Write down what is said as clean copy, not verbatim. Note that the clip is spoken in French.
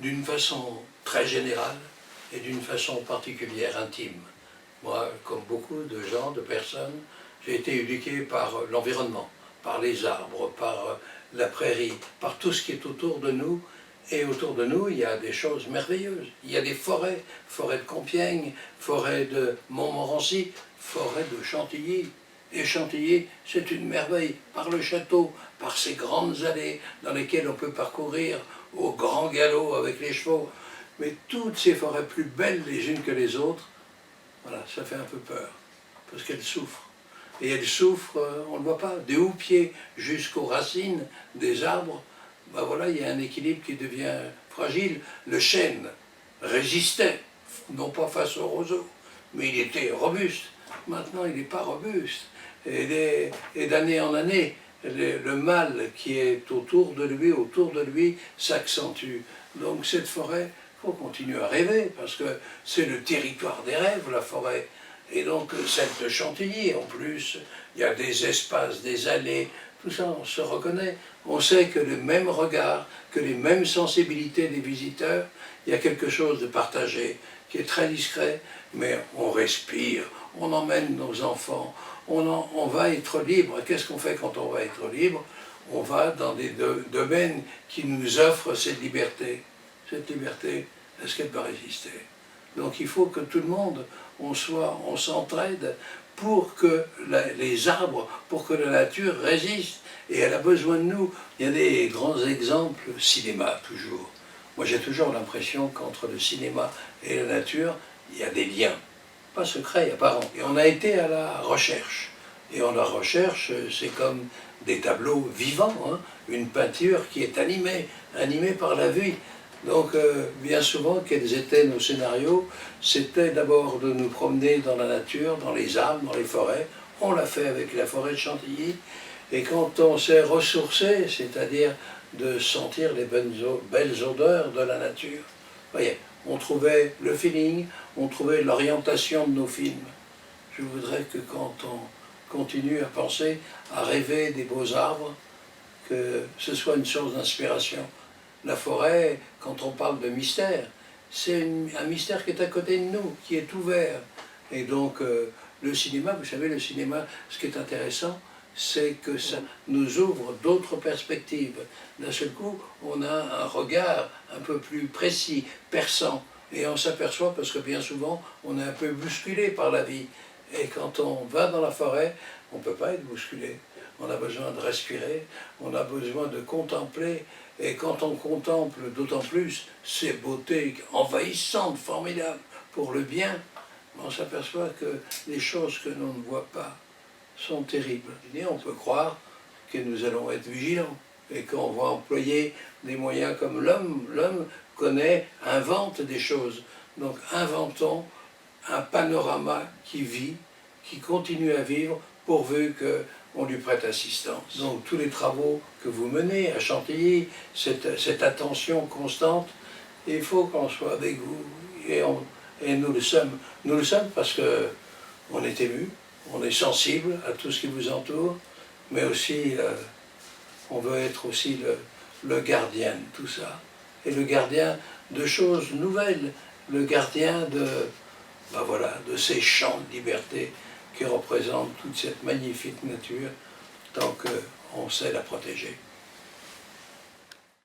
d'une façon très générale et d'une façon particulière, intime. Moi, comme beaucoup de gens, de personnes, j'ai été éduqué par l'environnement, par les arbres, par la prairie, par tout ce qui est autour de nous. Et autour de nous, il y a des choses merveilleuses. Il y a des forêts, forêt de Compiègne, forêt de Montmorency, forêt de Chantilly. Et Chantilly, c'est une merveille par le château, par ces grandes allées dans lesquelles on peut parcourir au grand galop avec les chevaux. Mais toutes ces forêts plus belles les unes que les autres, voilà, ça fait un peu peur, parce qu'elles souffrent. Et elles souffrent, on ne le voit pas, des houppiers jusqu'aux racines des arbres. Ben voilà, il y a un équilibre qui devient fragile. Le chêne résistait, non pas face au roseau, mais il était robuste. Maintenant, il n'est pas robuste. Et d'année en année, le mal qui est autour de lui, s'accentue. Donc cette forêt, il faut continuer à rêver, parce que c'est le territoire des rêves, la forêt. Et donc celle de Chantilly, en plus, il y a des espaces, des allées, tout ça, on se reconnaît. On sait que le même regard, que les mêmes sensibilités des visiteurs, il y a quelque chose de partagé, qui est très discret, mais on respire, on emmène nos enfants, on va être libre. Qu'est-ce qu'on fait quand on va être libre? On va dans des domaines qui nous offrent cette liberté. Cette liberté, est-ce qu'elle va résister? Donc il faut que tout le monde, on s'entraide pour que les arbres, pour que la nature résiste. Et elle a besoin de nous. Il y a des grands exemples, cinéma toujours. Moi j'ai toujours l'impression qu'entre le cinéma et la nature, il y a des liens. Pas secrets, apparents. Et on a été à la recherche. Et en la recherche, c'est comme des tableaux vivants, hein, une peinture qui est animée par la vie. Donc, bien souvent, quels étaient nos scénarios? C'était d'abord de nous promener dans la nature, dans les arbres, dans les forêts. On l'a fait avec la forêt de Chantilly. Et quand on s'est ressourcé, c'est-à-dire de sentir les belles odeurs de la nature, voyez, on trouvait le feeling, on trouvait l'orientation de nos films. Je voudrais que quand on continue à penser, à rêver des beaux arbres, que ce soit une source d'inspiration. La forêt, quand on parle de mystère, c'est un mystère qui est à côté de nous, qui est ouvert. Et donc, le cinéma, vous savez, le cinéma, ce qui est intéressant, c'est que ça nous ouvre d'autres perspectives. D'un seul coup, on a un regard un peu plus précis, perçant. Et on s'aperçoit, parce que bien souvent, on est un peu bousculé par la vie. Et quand on va dans la forêt, on ne peut pas être bousculé. On a besoin de respirer, on a besoin de contempler. Et quand on contemple d'autant plus ces beautés envahissantes, formidables, pour le bien, on s'aperçoit que les choses que l'on ne voit pas sont terribles. Et on peut croire que nous allons être vigilants et qu'on va employer des moyens comme l'homme. L'homme connaît, invente des choses. Donc inventons un panorama qui vit, qui continue à vivre, pourvu qu'on lui prête assistance. Donc tous les travaux que vous menez à Chantilly, cette attention constante, il faut qu'on soit avec vous. Et nous le sommes. Nous le sommes parce qu'on est ému, on est sensible à tout ce qui vous entoure, mais aussi on veut être aussi le gardien de tout ça. Et le gardien de choses nouvelles, le gardien ben voilà, de ces champs de liberté qui représentent toute cette magnifique nature, tant qu'on sait la protéger.